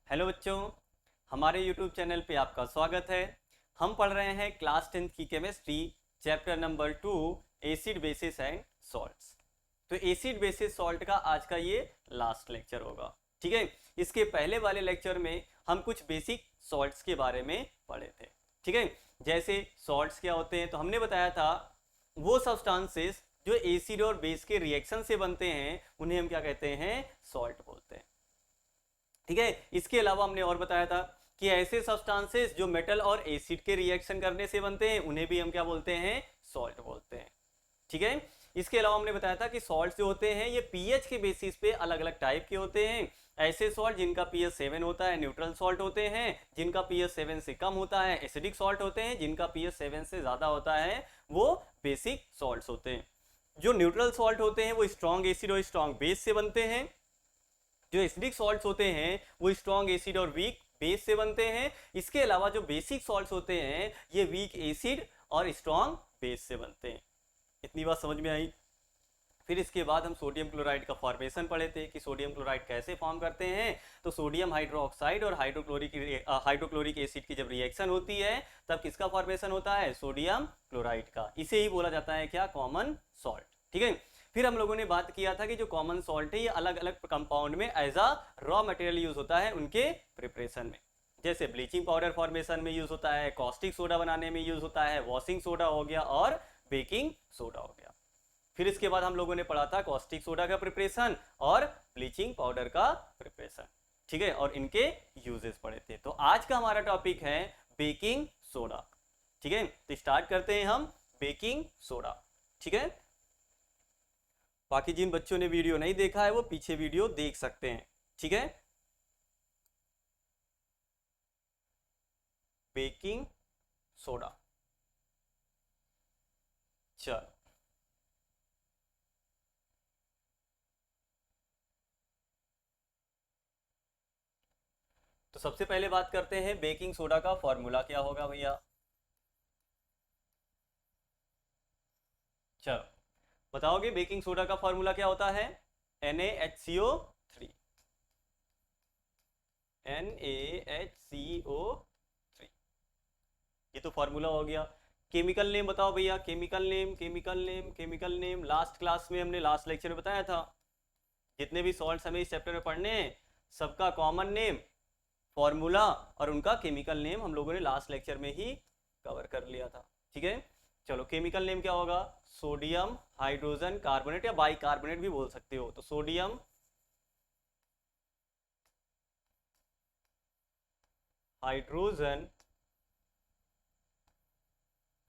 Hello बच्चों, हमारे YouTube channel पे आपका स्वागत है। हम पढ़ रहे हैं क्लास 10 की chemistry, chapter number 2, acid basis and salts. तो एसिड बेसिस सॉल्ट का आज का ये लास्ट लेक्चर होगा। ठीक है, इसके पहले वाले लेक्चर में हम कुछ बेसिक सॉल्ट्स के बारे में पढ़े थे। ठीक है, जैसे सॉल्ट्स क्या होते हैं तो हमने बताया था वो सब्सटेंसेस जो एसिड और बेस के रिएक्शन से बनते हैं उन्हें हम क्या कहते हैं, सॉल्ट बोलते हैं। ठीक है, इसके अलावा हमने और बताया था कि ऐसे सब्सटेंसेस जो मेटल और एसिड के रिएक्शन करने से बनते हैं उन्हें भी हम क्या बोलते हैं, सॉल्ट बोलते हैं। ठीक है, इसके अलावा हमने बताया था कि सॉल्ट जो होते हैं ये पीएच के बेसिस पे अलग अलग टाइप के होते हैं। ऐसे सॉल्ट जिनका पीएच 7 होता है न्यूट्रल सॉल्ट होते हैं, जिनका पीएच 7 से कम होता है एसिडिक सॉल्ट होते हैं, जिनका पीएच 7 से ज़्यादा होता है वो बेसिक सॉल्ट्स होते हैं। जो न्यूट्रल सॉल्ट होते हैं वो स्ट्रॉन्ग एसिड और स्ट्रॉन्ग बेस से बनते हैं। जो एसिडिक सॉल्ट्स होते हैं वो स्ट्रॉन्ग एसिड और वीक बेस से बनते हैं। इसके अलावा जो बेसिक सॉल्ट्स होते हैं ये वीक एसिड और स्ट्रॉन्ग बेस से बनते हैं। इतनी बात समझ में आई। फिर इसके बाद हम सोडियम क्लोराइड का फॉर्मेशन पढ़े थे कि सोडियम क्लोराइड कैसे फॉर्म करते हैं। तो सोडियम हाइड्रोक्साइड और हाइड्रोक्लोरिक एसिड की जब रिएक्शन होती है तब किसका फॉर्मेशन होता है, सोडियम क्लोराइड का। इसे ही बोला जाता है क्या, कॉमन सॉल्ट। ठीक है, फिर हम लोगों ने बात किया था कि जो कॉमन सॉल्ट है ये अलग अलग कंपाउंड में as a raw material use होता है उनके प्रिपरेशन में। जैसे ब्लीचिंग पाउडर फॉर्मेशन में यूज होता है, कॉस्टिक सोडा बनाने में यूज होता है, वॉशिंग सोडा हो गया और बेकिंग सोडा हो गया। फिर इसके बाद हम लोगों ने पढ़ा था कॉस्टिक सोडा का प्रिपरेशन और ब्लीचिंग पाउडर का प्रिपरेशन। ठीक है, और इनके यूजेस पढ़े थे। तो आज का हमारा टॉपिक है बेकिंग सोडा। ठीक है, तो स्टार्ट करते हैं हम बेकिंग सोडा। ठीक है, बाकी जिन बच्चों ने वीडियो नहीं देखा है वो पीछे वीडियो देख सकते हैं। ठीक है, बेकिंग सोडा। चलो, तो सबसे पहले बात करते हैं बेकिंग सोडा का फॉर्मूला क्या होगा भैया। चलो बताओगे बेकिंग सोडा का फॉर्मूला क्या होता है, NaHCO3। NaHCO3, ये तो फॉर्मूला हो गया। केमिकल नेम बताओ भैया, chemical name chemical name chemical name. Last class में हमने लास्ट लेक्चर में बताया था जितने भी सॉल्ट्स हमें इस चैप्टर में पढ़ने हैं सबका कॉमन नेम, फॉर्मूला और उनका केमिकल नेम हम लोगों ने लास्ट लेक्चर में ही कवर कर लिया था। ठीक है, चलो केमिकल नेम क्या होगा, सोडियम हाइड्रोजन कार्बोनेट या बाइकार्बोनेट भी बोल सकते हो। तो सोडियम हाइड्रोजन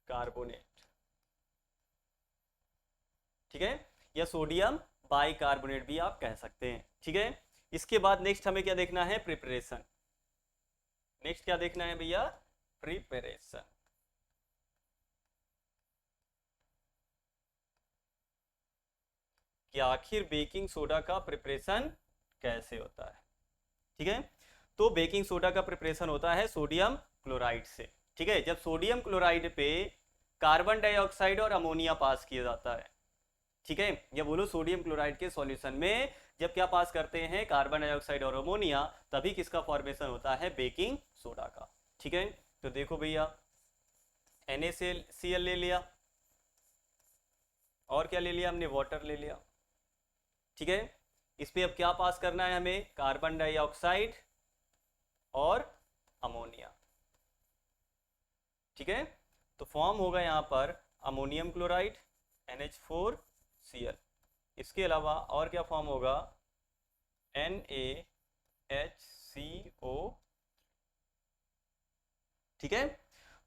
कार्बोनेट। ठीक है, या सोडियम बाइकार्बोनेट भी आप कह सकते हैं। ठीक है, इसके बाद नेक्स्ट हमें क्या देखना है, प्रिपरेशन। नेक्स्ट क्या देखना है भैया, प्रिपरेशन। कि आखिर बेकिंग सोडा का प्रिपरेशन कैसे होता है। ठीक है, तो बेकिंग सोडा का प्रिपरेशन होता है सोडियम क्लोराइड से। ठीक है, जब सोडियम क्लोराइड पे कार्बन डाइऑक्साइड और अमोनिया पास किया जाता है। ठीक है, या बोलो सोडियम क्लोराइड के सॉल्यूशन में जब क्या पास करते हैं, कार्बन डाइऑक्साइड और अमोनिया, तभी किसका फॉर्मेशन होता है, बेकिंग सोडा का। ठीक है, तो देखो भैया NaCl ले लिया और क्या ले लिया हमने, वाटर ले लिया। ठीक है, इस पे अब क्या पास करना है हमें, कार्बन डाइऑक्साइड और अमोनिया। ठीक है, तो फॉर्म होगा यहाँ पर अमोनियम क्लोराइड NH4Cl। इसके अलावा और क्या फॉर्म होगा, NaHCO। ठीक है,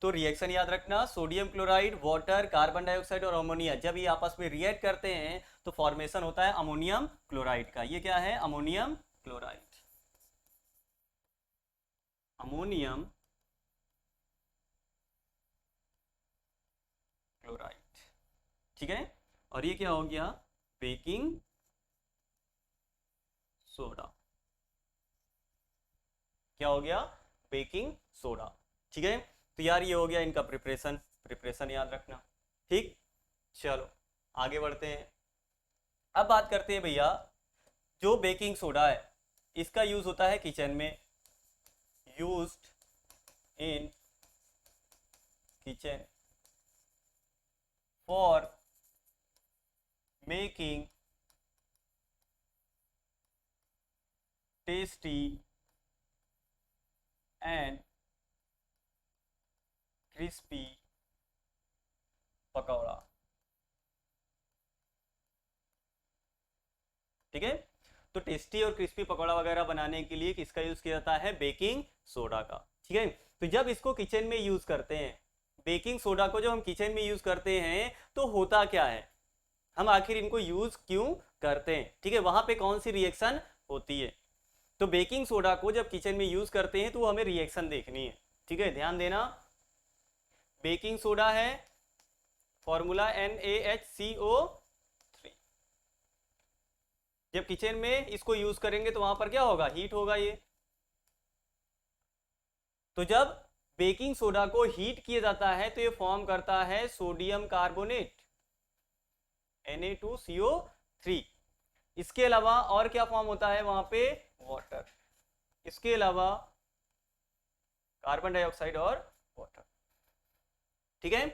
तो रिएक्शन याद रखना, sodium chloride, water, carbon dioxide और अमोनिया जब ये आपस में रिएक्ट करते हैं तो फॉर्मेशन होता है अमोनियम क्लोराइड का। ये क्या है, अमोनियम क्लोराइड। Ammonium chloride. ठीक है, और ये क्या हो गया, बेकिंग सोडा। क्या हो गया, बेकिंग सोडा। ठीक है, तो यार ये हो गया इनका प्रिपरेशन। प्रिपरेशन याद रखना। ठीक, चलो आगे बढ़ते हैं। अब बात करते हैं भैया जो बेकिंग सोडा है इसका यूज होता है किचन में। used in kitchen for making tasty and crispy pakora. ठीक है, तो टेस्टी और क्रिस्पी पकौड़ा वगैरह बनाने के लिए किसका यूज किया जाता है? बेकिंग सोडा का। ठीक है, तो जब इसको किचन में यूज करते हैं, बेकिंग सोडा को जब हम किचन में यूज करते हैं तो होता क्या है, हम आखिर इनको यूज क्यों करते हैं? ठीक है, वहां पे कौन सी रिएक्शन होती है? तो बेकिंग सोडा को जब किचन में यूज करते हैं तो हमें रिएक्शन देखनी है। ठीक है, ध्यान देना, बेकिंग सोडा है फॉर्मूला NaHCO3। जब किचन में इसको यूज करेंगे तो वहां पर क्या होगा? हीट होगा ये। तो जब बेकिंग सोडा को हीट किया जाता है तो ये फॉर्म करता है सोडियम कार्बोनेट Na2CO3। इसके अलावा और क्या फॉर्म होता है वहां पे? वाटर। इसके अलावा कार्बन डाइऑक्साइड और वाटर। ठीक है,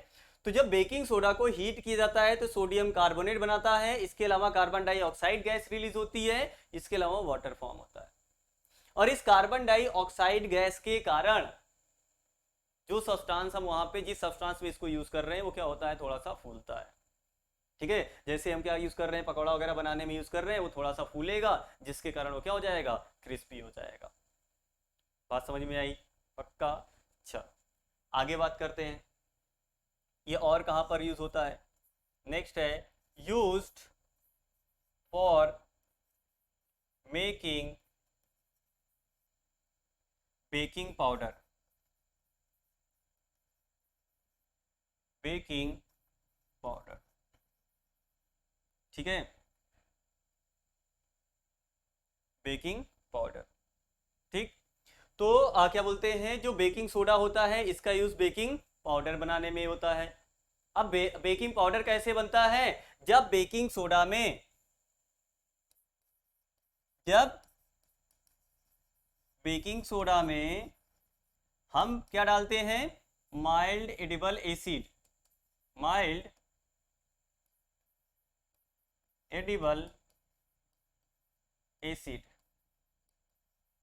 तो जब बेकिंग सोडा को हीट किया जाता है तो सोडियम कार्बोनेट बनाता है, इसके अलावा कार्बन डाइऑक्साइड गैस रिलीज होती है, इसके अलावा वाटर फॉर्म होता है। और इस कार्बन डाइऑक्साइड गैस के कारण जो सब्सटेंस हम वहां पे जिस सब्सटेंस में इसको यूज कर रहे हैं वो क्या होता है? थोड़ा सा फूलता है। ठीक है, जैसे हम क्या यूज कर रहे हैं, पकौड़ा वगैरह बनाने में यूज कर रहे हैं, वो थोड़ा सा फूलेगा जिसके कारण वो क्या हो जाएगा? क्रिस्पी हो जाएगा। बात समझ में आई? पक्का। अच्छा, आगे बात करते हैं, ये और कहां पर यूज होता है? नेक्स्ट है used for making baking powder. Baking powder, ठीक है, बेकिंग पाउडर। ठीक, तो क्या बोलते हैं, जो बेकिंग सोडा होता है इसका यूज बेकिंग पाउडर बनाने में होता है। अब बेकिंग पाउडर कैसे बनता है? जब बेकिंग सोडा में हम क्या डालते हैं? Mild edible acid. Mild edible acid,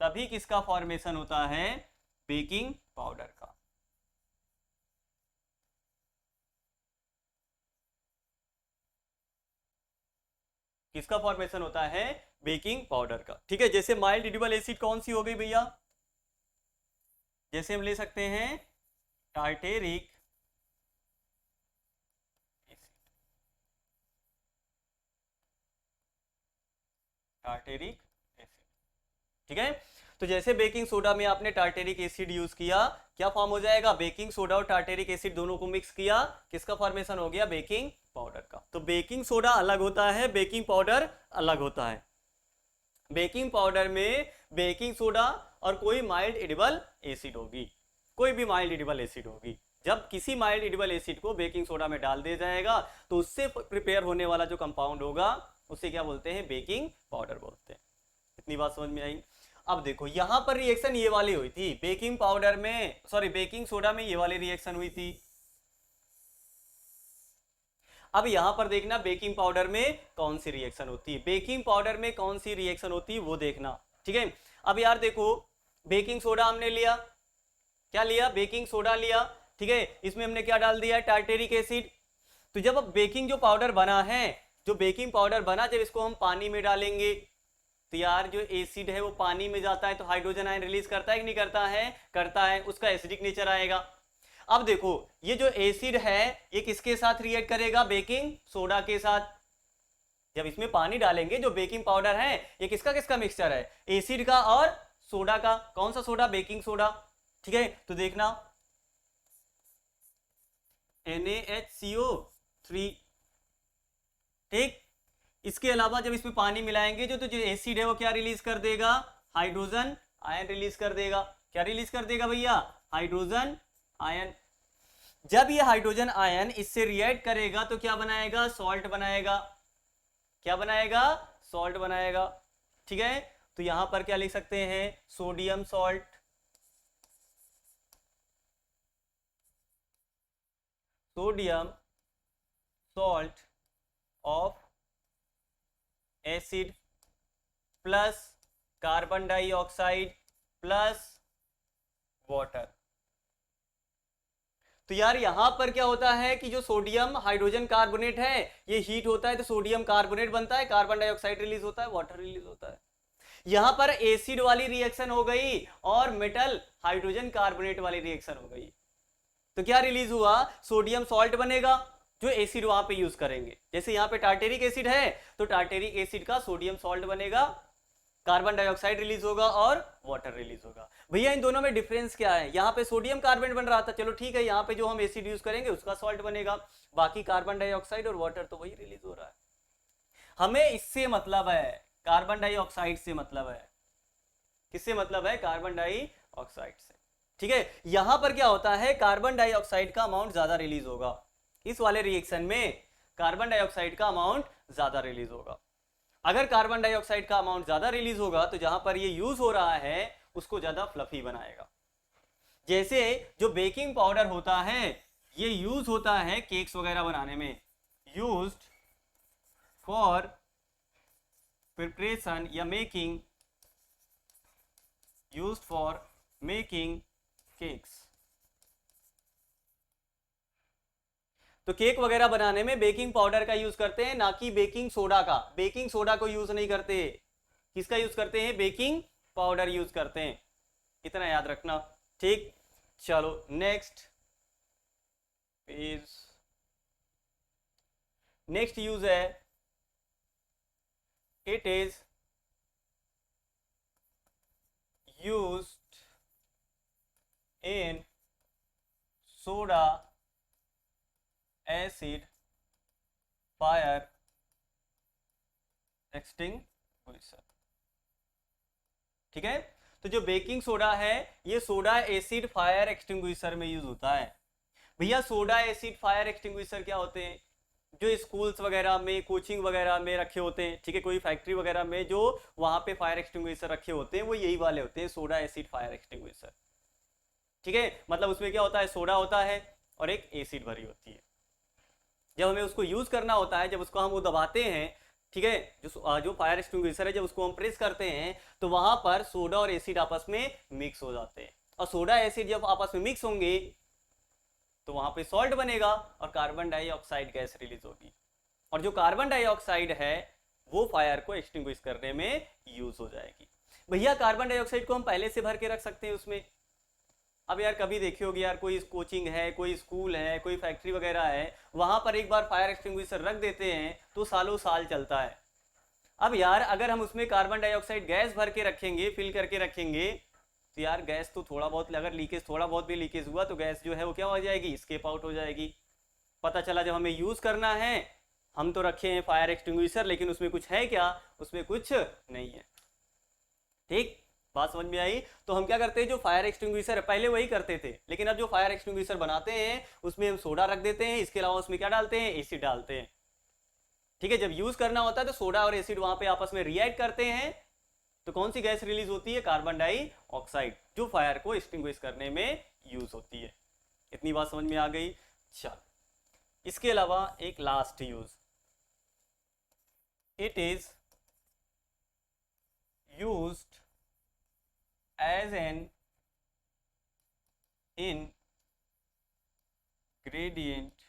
तभी किसका फॉर्मेशन होता है? बेकिंग पाउडर का। किसका फॉर्मेशन होता है? बेकिंग पाउडर का। ठीक है, जैसे माइल्ड एडिबल एसिड कौन सी हो गई भैया? जैसे हम ले सकते हैं टार्टेरिक एसिड। टार्टेरिक एसिड, ठीक है, तो जैसे बेकिंग सोडा में आपने टार्टेरिक एसिड यूज किया, क्या फॉर्म हो जाएगा? बेकिंग सोडा और टार्टेरिक एसिड दोनों को मिक्स किया, किसका फॉर्मेशन हो गया? बेकिंग पाउडर का। तो बेकिंग सोडा अलग होता है, बेकिंग पाउडर अलग होता है। बेकिंग पाउडर में बेकिंग सोडा और कोई माइल्ड एडिबल एसिड होगी, कोई भी माइल्ड एडिबल एसिड होगी। जब किसी माइल्ड एडिबल एसिड को बेकिंग सोडा में डाल दिया जाएगा तो उससे प्रिपेयर होने वाला जो कंपाउंड होगा उसे क्या बोलते हैं? बेकिंग पाउडर बोलते हैं। इतनी बात समझ में आई? अब देखो यहां पर रिएक्शन ये वाली हुई थी, बेकिंग पाउडर में, सॉरी बेकिंग सोडा में ये वाली रिएक्शन हुई थी। अब यहां पर देखना बेकिंग पाउडर में कौन सी रिएक्शन होती है, बेकिंग पाउडर में कौन सी रिएक्शन होती है वो देखना। ठीक है, अब यार देखो बेकिंग सोडा हमने लिया, क्या लिया? बेकिंग सोडा लिया। ठीक है, इसमें हमने क्या डाल दिया? Tartaric acid. तो जब अब बेकिंग जो पाउडर बना है, जो बेकिंग पाउडर बना, जब इसको हम पानी में डालेंगे तो यार जो एसिड है वो पानी में जाता है तो हाइड्रोजन आयन रिलीज करता है कि नहीं करता है? करता है, उसका एसिडिक नेचर आएगा। अब देखो ये जो एसिड है ये किसके साथ रिएक्ट करेगा? बेकिंग सोडा के साथ। जब इसमें पानी डालेंगे, जो बेकिंग पाउडर है ये किसका किसका मिक्सचर है? एसिड का और सोडा का। कौन सा सोडा? Baking soda. ठीक है, तो देखना NaHCO3। ठीक, इसके अलावा जब इसमें पानी मिलाएंगे जो एसिड है वो क्या रिलीज कर देगा? हाइड्रोजन आयन रिलीज कर देगा। क्या रिलीज कर देगा भैया? Hydrogen ion. जब ये हाइड्रोजन आयन इससे रिएक्ट करेगा तो क्या बनाएगा? सॉल्ट बनाएगा। क्या बनाएगा? सॉल्ट बनाएगा। ठीक है, तो यहां पर क्या लिख सकते हैं? Sodium salt. Sodium salt of acid plus carbon dioxide plus water. तो यार यहां पर क्या होता है कि जो सोडियम हाइड्रोजन कार्बोनेट है ये हीट होता है तो सोडियम कार्बोनेट बनता है, कार्बन डाइऑक्साइड रिलीज होता है, वाटर रिलीज होता है। यहां पर एसिड वाली रिएक्शन हो गई और मेटल हाइड्रोजन कार्बोनेट वाली रिएक्शन हो गई, तो क्या रिलीज हुआ, सोडियम सॉल्ट बनेगा जो एसिड वहां पे यूज करेंगे। जैसे यहां पे टार्टेरिक एसिड है तो टार्टेरिक एसिड का सोडियम सॉल्ट बनेगा, कार्बन डाइऑक्साइड रिलीज होगा और वाटर रिलीज होगा। भैया इन दोनों में डिफरेंस क्या है, यहाँ पे सोडियम कार्बोनेट बन रहा था, चलो ठीक है, यहाँ पे जो हम एसिड यूज करेंगे उसका सॉल्ट बनेगा, बाकी कार्बन डाइऑक्साइड और वाटर तो वही रिलीज हो रहा है। हमें इससे मतलब है, कार्बन डाइऑक्साइड से मतलब है, किससे मतलब है, कार्बन डाइऑक्साइड से। ठीक है, यहां पर क्या होता है, कार्बन डाइऑक्साइड का अमाउंट ज्यादा रिलीज होगा, इस वाले रिएक्शन में कार्बन डाइऑक्साइड का अमाउंट ज्यादा रिलीज होगा। अगर कार्बन डाइऑक्साइड का अमाउंट ज्यादा रिलीज होगा तो जहां पर ये यूज हो रहा है उसको ज्यादा फ्लफी बनाएगा। जैसे जो बेकिंग पाउडर होता है ये यूज होता है केक्स वगैरह बनाने में, यूज्ड फॉर प्रिपरेशन या making, used for making cakes. तो केक वगैरह बनाने में बेकिंग पाउडर का यूज करते हैं, ना कि बेकिंग सोडा का। बेकिंग सोडा को यूज नहीं करते, किसका यूज करते हैं, बेकिंग पाउडर यूज करते हैं, इतना याद रखना। ठीक, चलो नेक्स्ट पेज। नेक्स्ट यूज है, it is used in soda acid fire extinguisher. ठीक है, तो जो बेकिंग सोडा है ये सोडा एसिड फायर एक्सटिंग्विशर में यूज होता है। भैया सोडा एसिड फायर एक्सटिंग्विशर क्या होते हैं, जो स्कूल्स वगैरह में, कोचिंग वगैरह में रखे होते हैं, ठीक है, कोई फैक्ट्री वगैरह में जो वहां पे फायर एक्सटिंग्विशर रखे होते हैं वो यही वाले होते हैं, सोडा एसिड फायर एक्सटिंग्विशर। ठीक है, मतलब उसमें क्या होता है, सोडा होता है और एक एसिड भरी होती है। जब हमें उसको यूज करना होता है, जब उसको हम वो दबाते हैं, ठीक है, जो फायर एक्सटिंग्विशर है, जब उसको हम प्रेस करते हैं तो वहां पर सोडा और एसिड आपस में मिक्स हो जाते हैं, और सोडा एसिड जब आपस में मिक्स होंगे तो वहां पे सॉल्ट बनेगा और कार्बन डाइऑक्साइड गैस रिलीज होगी, और जो कार्बन डाइऑक्साइड है वो फायर को एक्सटिंग्विश करने में यूज हो जाएगी। भैया कार्बन डाइऑक्साइड को हम पहले से भर के रख सकते हैं उसमें। अब यार कभी देखी होगी यार, कोई कोचिंग है, कोई स्कूल है, कोई फैक्ट्री वगैरह है, वहां पर एक बार फायर एक्सटिंग्विशर रख देते हैं तो सालों साल चलता है। अब यार अगर हम उसमें कार्बन डाइऑक्साइड गैस भर के रखेंगे, फिल करके रखेंगे, तो यार गैस तो थोड़ा बहुत, अगर लीकेज थोड़ा बहुत भी लीकेज हुआ तो गैस जो है वो क्या हो जाएगी, स्केप आउट हो जाएगी। पता चला जब हमें यूज करना है, हम तो रखे हैं फायर एक्सटिंग्विशर लेकिन उसमें कुछ है क्या, उसमें कुछ नहीं है। ठीक, बात समझ में आई। तो हम क्या करते हैं, जो फायर एक्सटिंग्विशर है पहले वही करते थे, लेकिन अब जो फायर एक्सटिंग्विशर बनाते हैं उसमें हम सोडा रख देते हैं, इसके अलावा उसमें क्या डालते हैं, एसिड डालते हैं। ठीक है, जब यूज करना होता है तो सोडा और एसिड वहां पे आपस में रिएक्ट करते हैं, तो कौन सी गैस रिलीज होती है, कार्बन डाइऑक्साइड, जो फायर को एक्सटिंग्विश करने में यूज होती है। इतनी बात समझ में आ गई। चल, इसके अलावा एक last use, it is used as an ingredient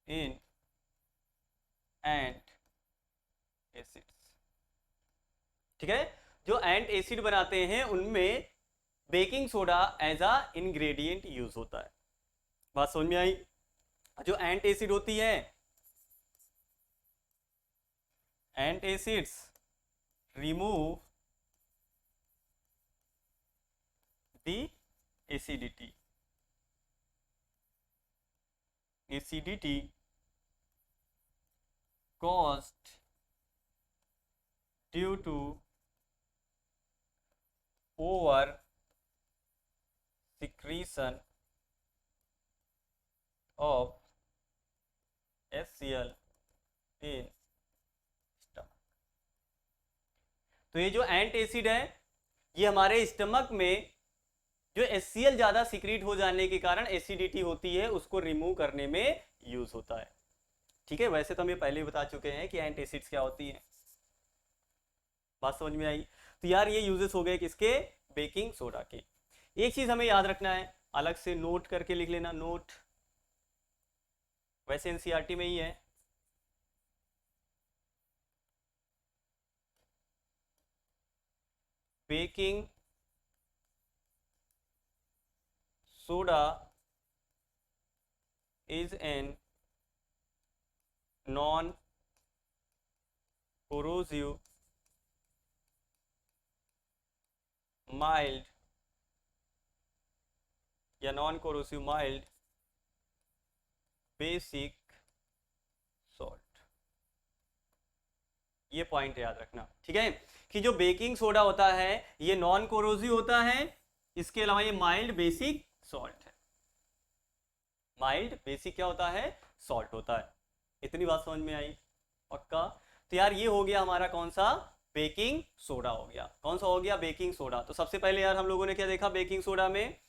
in ant acids। ठीक है, जो एंट एसिड बनाते हैं उनमें baking soda as a ingredient use होता है। बात समझ में आई। जो एंट एसिड होती है, एंट acids remove the acidity caused due to over secretion of HCl in stomach। तो ये जो एंट एसिड है ये हमारे स्टमक में जो HCl ज्यादा सिक्रीट हो जाने के कारण एसिडिटी होती है, उसको रिमूव करने में यूज होता है। ठीक है, वैसे तो हम ये पहले ही बता चुके हैं कि एंटासिड्स क्या होती है। बात समझ में आई? तो यार ये यूजेस हो गए किसके, बेकिंग सोडा के। एक चीज हमें याद रखना है, अलग से नोट करके लिख लेना, नोट, वैसे एनसीईआरटी में ही है। Baking soda is an non-corrosive mild या non-corrosive mild basic salt। ये पॉइंट याद रखना, ठीक है, कि जो बेकिंग सोडा होता है ये नॉन कोरोसिव होता है, इसके अलावा ये माइल्ड बेसिक सॉल्ट है। माइल्ड बेसिक क्या होता है, सॉल्ट होता है। इतनी बात समझ में आई? पक्का? तो यार ये हो गया हमारा कौन सा, बेकिंग सोडा हो गया। कौन सा हो गया, बेकिंग सोडा। तो सबसे पहले यार हम लोगों ने क्या देखा बेकिंग सोडा में,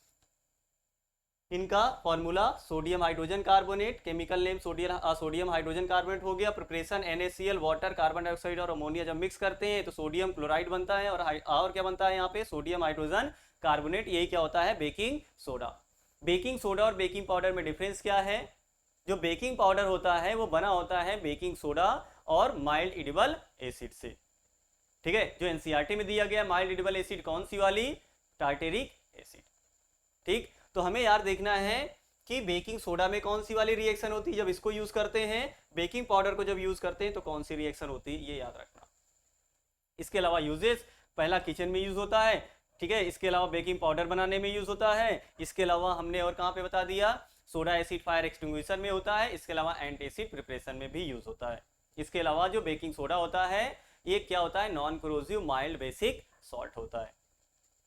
इनका formula sodium hydrogen carbonate, chemical name sodium hydrogen carbonate हो गया। Preparation NaCl, water, carbon dioxide और अमोनिया जब मिक्स करते हैं तो सोडियम क्लोराइड बनता है, और क्या बनता है यहाँ पे, सोडियम हाइड्रोजन कार्बोनेट। यही क्या होता है, बेकिंग सोडा। बेकिंग सोडा और बेकिंग पाउडर में डिफरेंस क्या है? जो बेकिंग पाउडर होता है वो बना होता है बेकिंग सोडा और माइल्ड एडिबल एसिड से। ठीक है, जो एनसीईआरटी में दिया गया माइल्ड एडिबल एसिड कौन सी वाली, टार्टेरिक एसिड। ठीक, तो हमें यार देखना है कि बेकिंग सोडा में कौन सी वाली रिएक्शन होती है जब इसको यूज करते हैं, बेकिंग पाउडर को जब यूज करते हैं तो कौन सी रिएक्शन होती है, ये याद रखना। इसके अलावा यूजेस, पहला किचन में यूज होता है, ठीक है, इसके अलावा बेकिंग पाउडर बनाने में यूज होता है, इसके अलावा हमने और कहाँ पे बता दिया, सोडा एसिड फायर एक्सटिंग्विशर में होता है, इसके अलावा एंटासिड प्रिपरेशन में भी यूज होता है। इसके अलावा जो बेकिंग सोडा होता है ये क्या होता है, non corrosive mild basic salt होता है।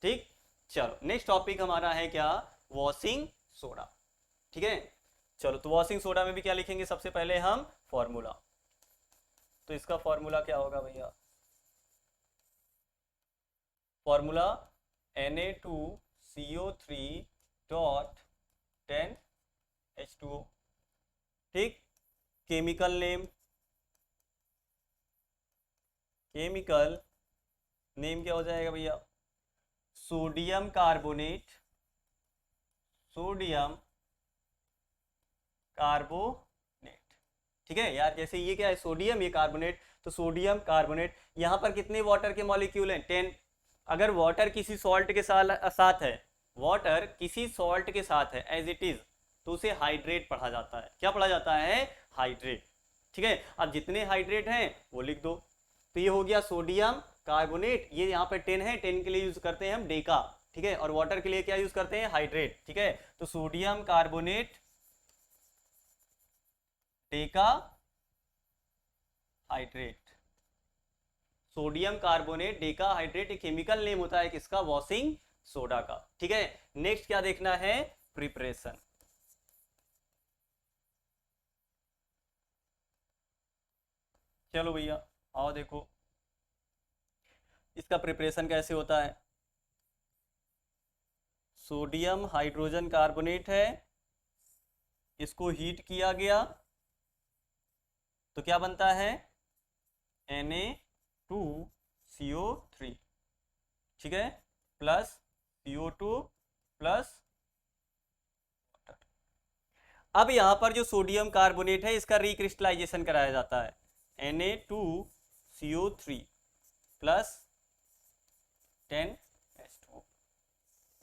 ठीक, चलो नेक्स्ट टॉपिक हमारा है क्या, वॉशिंग सोडा। ठीक है, चलो तो वॉशिंग सोडा में भी क्या लिखेंगे, सबसे पहले हम फॉर्मूला। तो इसका फॉर्मूला क्या होगा भैया, फॉर्मूला Na2CO3.10H2O। ठीक, केमिकल नेम, केमिकल नेम क्या हो जाएगा भैया, सोडियम कार्बोनेट, सोडियम कार्बोनेट। ठीक है यार, जैसे ये क्या है सोडियम, ये कार्बोनेट, तो सोडियम कार्बोनेट। यहां पर कितने वाटर के मॉलिक्यूल हैं, 10। अगर वाटर किसी सॉल्ट के साथ है, वाटर किसी सॉल्ट के साथ है एज इट इज, तो उसे हाइड्रेट पढ़ा जाता है। क्या पढ़ा जाता है, हाइड्रेट। ठीक है, अब जितने हाइड्रेट हैं वो लिख दो। तो ये हो गया सोडियम कार्बोनेट, ये यहाँ पे 10 है, 10 के लिए यूज करते हैं हम डेका। ठीक है, और वाटर के लिए क्या यूज करते हैं, हाइड्रेट। ठीक है, तो sodium carbonate Deka hydrate, sodium carbonate Deka hydrate एक केमिकल नेम होता है किसका, वॉशिंग सोडा का। ठीक है, नेक्स्ट क्या देखना है, प्रिपरेशन। चलो भैया आओ देखो इसका प्रिपरेशन कैसे होता है। सोडियम हाइड्रोजन कार्बोनेट है, इसको हीट किया गया तो क्या बनता है, Na2CO3। ठीक है, प्लस CO2 प्लस वाटर। अब यहां पर जो सोडियम कार्बोनेट है इसका रिक्रिस्टलाइजेशन कराया जाता है, Na2CO3 प्लस 10H2O।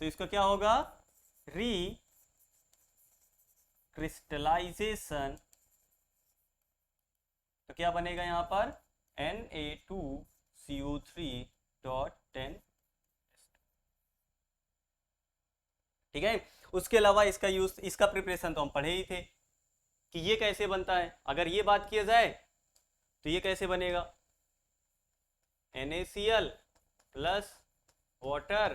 तो इसका क्या होगा, रिक्रिस्टलाइजेशन। तो क्या बनेगा यहां पर, Na2CO3.10। ठीक है, उसके अलावा इसका यूज, इसका प्रिपरेशन तो हम पढ़े ही थे कि ये कैसे बनता है। अगर ये बात किया जाए तो ये कैसे बनेगा, NaCl plus water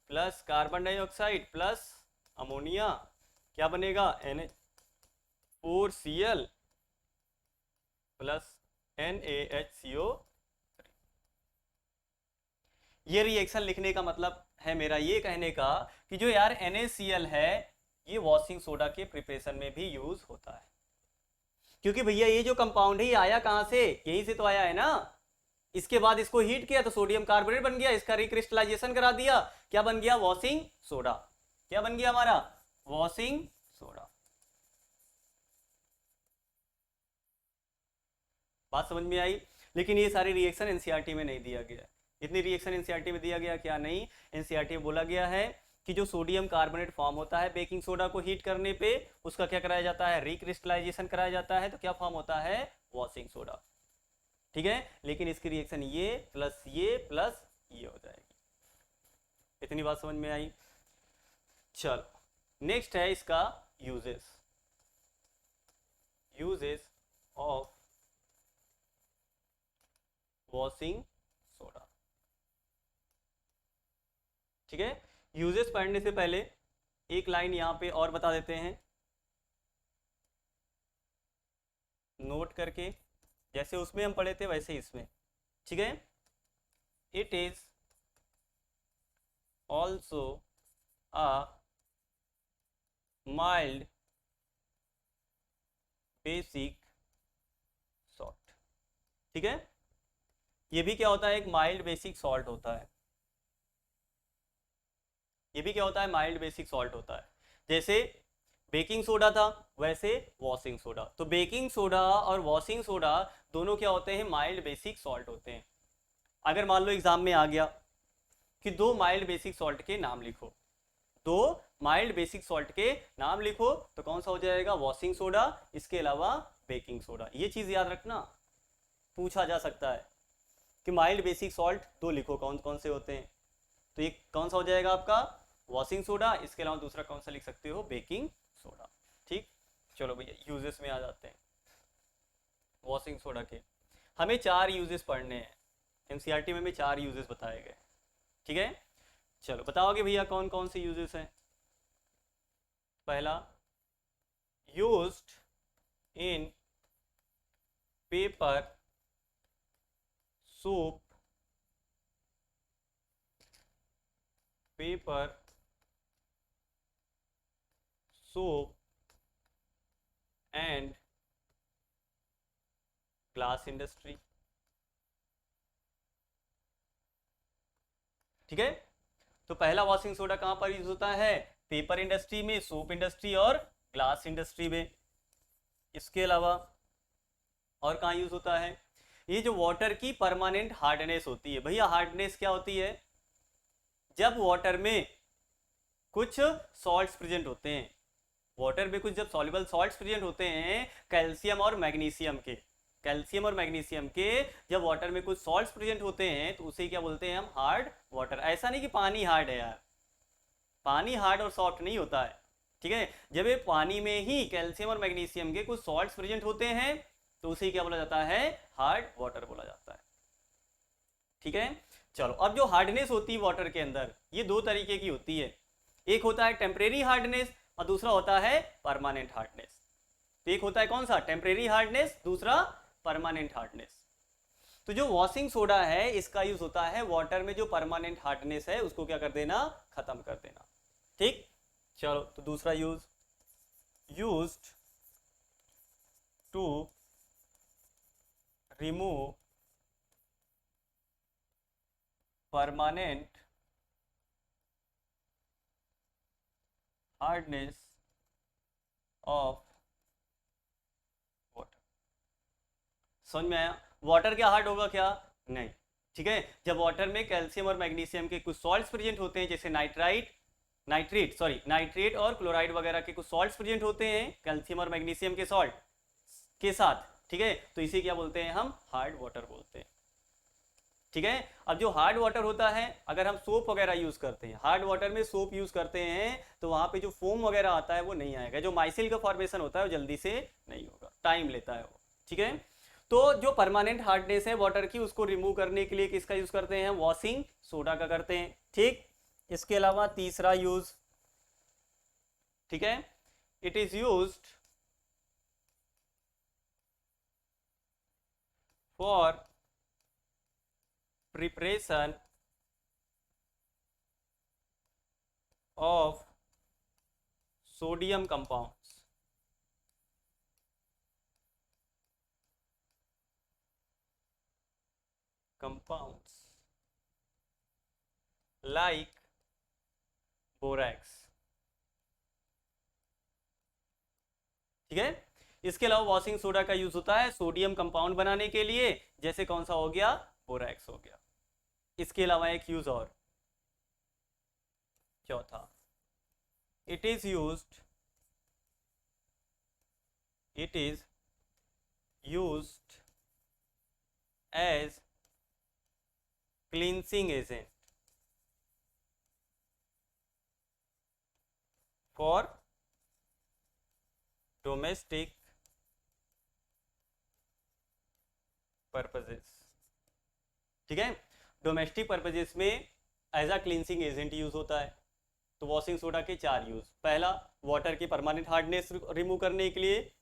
plus carbon dioxide plus ammonia, क्या बनेगा, Na4Cl प्लस NaHCO। ये रिएक्शन लिखने का मतलब है मेरा ये कहने का कि जो यार NaCl है ये वॉशिंग सोडा के प्रिपरेशन में भी यूज होता है, क्योंकि भैया ये जो कंपाउंड है ये आया कहां से, यहीं से तो आया है ना। इसके बाद इसको हीट किया तो सोडियम कार्बोनेट बन गया, इसका रिक्रिस्टलाइजेशन करा दिया, क्या बन गया, वॉशिंग सोडा। क्या बन गया हमारा, वॉशिंग सोडा। बात समझ में आई। लेकिन ये सारी रिएक्शन एनसीईआरटी में नहीं दिया गया। इतनी रिएक्शन एनसीईआरटी में दिया गया क्या, नहीं। एनसीईआरटी में बोला गया है कि जो सोडियम कार्बोनेट फॉर्म होता है बेकिंग सोडा को हीट करने पे, उसका क्या कराया जाता है, रिक्रिस्टलाइजेशन कराया जाता है, तो क्या फॉर्म होता है, वॉशिंग सोडा। ठीक है, लेकिन इसकी रिएक्शन ये प्लस ये हो जाएगी। इतनी बात समझ में आई। चलो नेक्स्ट है इसका यूजेस ऑफ वॉशिंग सोडा। ठीक है, यूजेस पढ़ने से पहले एक लाइन यहां पे और बता देते हैं नोट करके, जैसे उसमें हम पढ़े थे वैसे इसमें। ठीक है, it is also a mild basic salt. ठीक है, ये भी क्या होता है, एक माइल्ड बेसिक सॉल्ट होता है। ये भी क्या होता है, माइल्ड बेसिक सॉल्ट होता है। जैसे बेकिंग सोडा था वैसे वॉशिंग सोडा। तो बेकिंग सोडा और वॉशिंग सोडा दोनों क्या होते हैं, माइल्ड बेसिक सॉल्ट होते हैं। अगर मान लो एग्जाम में आ गया कि दो माइल्ड बेसिक सॉल्ट के नाम लिखो, दो माइल्ड बेसिक सॉल्ट के नाम लिखो, तो कौन सा हो जाएगा, वॉशिंग सोडा, इसके अलावा बेकिंग सोडा। ये चीज याद रखना, पूछा जा सकता है कि माइल्ड बेसिक सॉल्ट दो लिखो, कौन कौन से होते हैं। तो ये कौन सा हो जाएगा आपका, वॉशिंग सोडा, इसके अलावा दूसरा कौन सा लिख सकते हो, बेकिंग सोडा। ठीक, चलो भैया यूजेस में आ जाते हैं। वॉशिंग सोडा के हमें 4 यूजेस पढ़ने हैं, एनसीईआरटी में भी 4 यूजेस बताए गए। ठीक है, चलो बताओगे भैया कौन कौन से यूजेस हैं। पहला, used in paper soup, paper soup and glass industry. ठीक है, तो पहला वॉशिंग सोडा कहां पर यूज होता है, पेपर इंडस्ट्री में, सोप इंडस्ट्री और ग्लास इंडस्ट्री में। इसके अलावा और कहां यूज होता है, ये जो वाटर की परमानेंट हार्डनेस होती है, भैया हार्डनेस क्या होती है, जब वाटर में कुछ सॉल्ट्स प्रेजेंट होते हैं, वाटर में कुछ जब सॉल्युबल सॉल्ट्स प्रेजेंट होते हैं, कैल्शियम और मैग्नीशियम के, कैल्शियम और मैग्नीशियम के जब वाटर में कुछ सॉल्ट्स प्रेजेंट होते हैं तो उसे क्या बोलते हैं हम, हार्ड वाटर। ऐसा नहीं कि पानी हार्ड है यार, पानी हार्ड और सॉफ्ट नहीं होता है। ठीक है, जब ये पानी में ही कैल्शियम और मैग्नीशियम के कुछ सॉल्ट्स प्रेजेंट होते हैं तो उसे क्या बोला जाता है, हार्ड वाटर बोला जाता है। ठीक है, चलो अब जो हार्डनेस होती है वाटर के अंदर, ये दो तरीके की होती है, एक होता है टेम्परेरी हार्डनेस और दूसरा होता है परमानेंट हार्डनेस। तो एक होता है कौन सा, टेम्परेरी हार्डनेस, दूसरा परमानेंट हार्डनेस। तो जो वॉशिंग सोडा है इसका यूज होता है वाटर में जो परमानेंट हार्डनेस है उसको क्या कर देना, खत्म कर देना। ठीक, चलो तो दूसरा used to remove permanent hardness of water. समझ में आया, वाटर क्या हार्ड होगा क्या, नहीं। ठीक है, जब वाटर में कैल्शियम और मैग्नीशियम के कुछ सॉल्ट्स प्रेजेंट होते हैं, जैसे नाइट्रेट और क्लोराइड वगैरह के कुछ सॉल्ट्स प्रेजेंट होते हैं कैल्शियम और मैग्नीशियम के सॉल्ट के साथ। ठीक है, तो इसे क्या बोलते हैं हम, हार्ड वाटर बोलते हैं। ठीक है, अब जो हार्ड वाटर होता है, अगर हम सोप वगैरह यूज करते हैं, हार्ड वाटर में सोप यूज करते हैं, तो वहां पे जो फोम वगैरह आता है वो नहीं आएगा, जो माइसिल का फॉर्मेशन होता है वो जल्दी से नहीं होगा, टाइम लेता है वो। ठीक है, तो जो परमानेंट हार्डनेस है वाटर की उसको रिमूव करने के लिए किसका यूज करते हैं, वॉशिंग सोडा का करते हैं। ठीक, इसके अलावा तीसरा यूज, ठीक है, it is used for preparation of sodium compounds like borax. ठीक है, इसके अलावा वॉशिंग सोडा का यूज होता है सोडियम कंपाउंड बनाने के लिए, जैसे कौन सा हो गया, बोरैक्स हो गया। इसके अलावा एक यूज और, चौथा, it is used as cleansing agent for domestic purposes. ठीक है, डोमेस्टिक पर्पजेस में as a cleansing agent use होता है। तो वॉशिंग सोडा के 4 यूज, पहला वाटर की परमानेंट हार्डनेस रिमूव करने के लिए,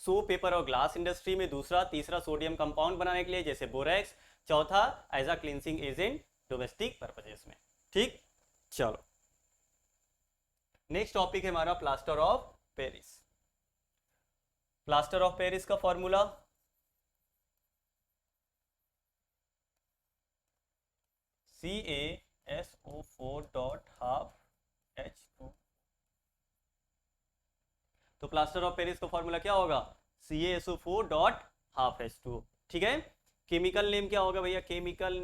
सोप पेपर और ग्लास इंडस्ट्री में, दूसरा, तीसरा सोडियम कंपाउंड बनाने के लिए जैसे बोरैक्स, चौथा as a cleansing agent domestic purposes में। ठीक, चलो नेक्स्ट टॉपिक है हमारा plaster of Paris. Plaster of Paris का फॉर्मूला CaSO4.12H2। तो प्लास्टर ऑफ पेरिस का फॉर्मूला क्या होगा, CaSO4.12H2। ठीक है, केमिकल नेम क्या होगा भैया, केमिकल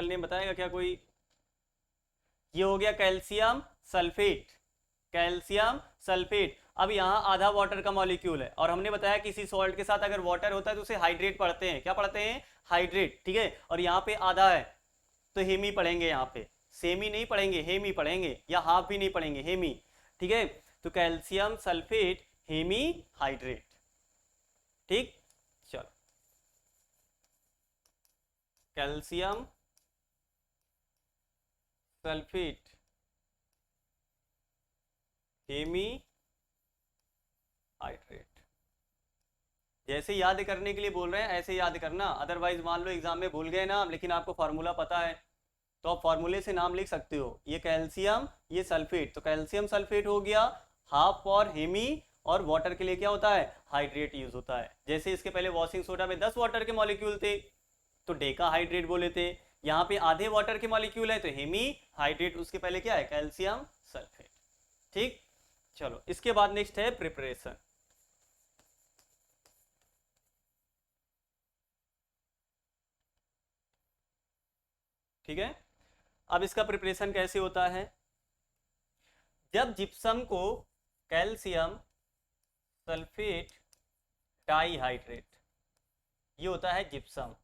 नेम बताएगा क्या कोई, ये हो गया कैल्शियम सल्फेट। अब यहाँ आधा वाटर का मॉलिक्यूल है और हमने बताया किसी सॉल्ट के साथ अगर वाटर होता है तो उसे हाइड्रेट पढ़ते हैं, क्या पढ़ते हैं, हाइड्रेट। ठीक है, और यहाँ पे आधा है तो हेमी पढ़ेंगे, यहाँ पे सेमी नहीं पढ़ेंगे, हेमी पढ़ेंगे, या हाफ भी नहीं पढ़ेंगे, हेमी। ठीक है, तो कैल्शियम सल्फेट हेमी हाइड्रेट। ठीक, चलो कैल्शियम सल्फेट हेमी हाइड्रेट। जैसे याद करने के लिए बोल रहे हैं ऐसे याद करना, अदरवाइज मान लो एग्जाम में भूल गए नाम लेकिन आपको फार्मूला पता है तो आप फार्मूले से नाम लिख सकते हो। ये कैल्शियम, ये सल्फेट, तो कैल्शियम सल्फेट हो गया, हाफ फॉर हेमी, और वाटर के लिए क्या होता है, हाइड्रेट यूज होता है। जैसे इसके पहले वॉशिंग सोडा में 10 वाटर के मॉलिक्यूल थे तो डेका हाइड्रेट बोले थे, यहाँ पे आधे वाटर के मॉलिक्यूल है तो हेमी हाइड्रेट, उसके पहले क्या है, कैल्शियम सल्फेट। ठीक, चलो इसके बाद नेक्स्ट है प्रिपरेशन। ठीक है, अब इसका प्रिपरेशन कैसे होता है, जब जिप्सम को कैल्शियम सल्फेट डाइहाइड्रेट, ये होता है जिप्सम,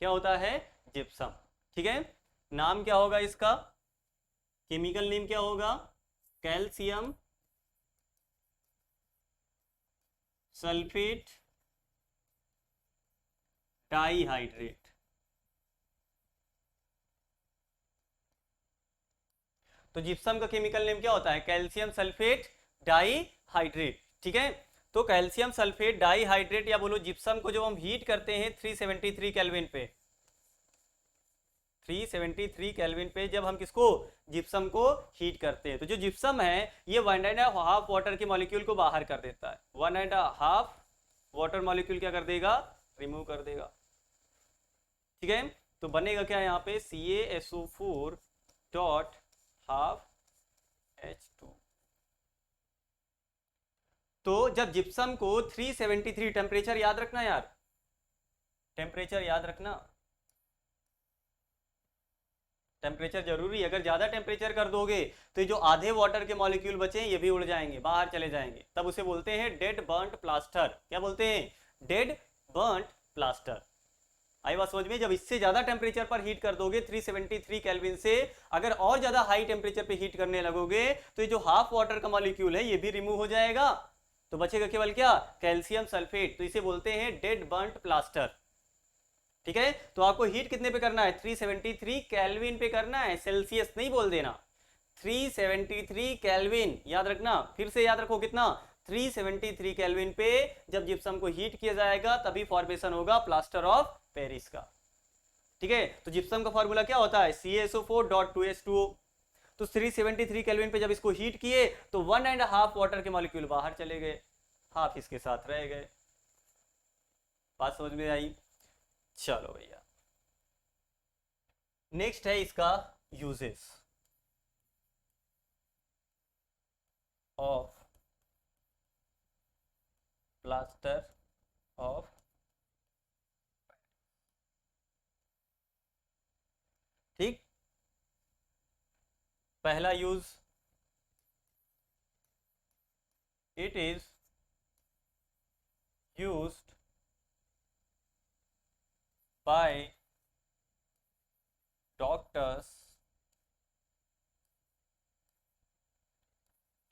क्या होता है, जिप्सम। ठीक है, नाम क्या होगा इसका, केमिकल नेम क्या होगा, कैल्शियम सल्फेट डाइहाइड्रेट। तो जिप्सम का केमिकल नेम क्या होता है, कैल्शियम सल्फेट डाइहाइड्रेट। ठीक है, तो कैल्शियम सल्फेट डाइहाइड्रेट या बोलो जिप्सम को जब हम हीट करते हैं 373 केल्विन पे, 373 केल्विन पे जब हम किसको, जिप्सम को हीट करते हैं, तो जो जिप्सम है ये 1.5 वाटर के मॉलिक्यूल को बाहर कर देता है, 1.5 वाटर मॉलिक्यूल क्या कर देगा, रिमूव कर देगा। ठीक है, तो बनेगा क्या यहाँ पे, CaSO4.12H2। तो जब जिप्सम को 373, टेम्परेचर याद रखना यार, टेम्परेचर याद रखना, टेम्परेचर जरूरी है। अगर ज्यादा टेम्परेचर कर दोगे तो ये जो आधे वाटर के मॉलिक्यूल बचे हैं ये भी उड़ जाएंगे, बाहर चले जाएंगे, तब उसे बोलते हैं डेड बर्न्ट प्लास्टर। क्या बोलते हैं, डेड बर्न्ट प्लास्टर। आई बात समझ में, जब इससे ज्यादा टेम्परेचर पर हीट कर दोगे 373 केल्विन से, अगर और ज्यादा हाई टेम्परेचर पे हीट करने लगोगे तो ये जो हाफ वाटर का मॉलिक्यूल है ये भी रिमूव हो जाएगा, तो बचेगा केवल क्या, कैल्शियम सल्फेट, तो इसे बोलते हैं डेड बर्न्ट प्लास्टर। ठीक है, तो आपको हीट कितने पे करना है, 373 केल्विन पे करना है, सेल्सियस नहीं बोल देना, 373 केल्विन याद रखना, फिर से याद रखो कितना, 373 केल्विन पे जब जिप्सम को हीट किया जाएगा तभी फॉर्मेशन होगा प्लास्टर ऑफ पेरिस का। ठीक है, तो जिप्सम का फॉर्मूला क्या होता है, CaSO4.2H2O। तो 373 केल्विन पे जब इसको हीट किए तो 1.5 वाटर के मॉलिक्यूल बाहर चले गए, हाफ इसके साथ रह गए। बात समझ में आई? चलो भैया, नेक्स्ट है इसका यूजेस ऑफ प्लास्टर ऑफ। ठीक, पहला use, it is used by doctors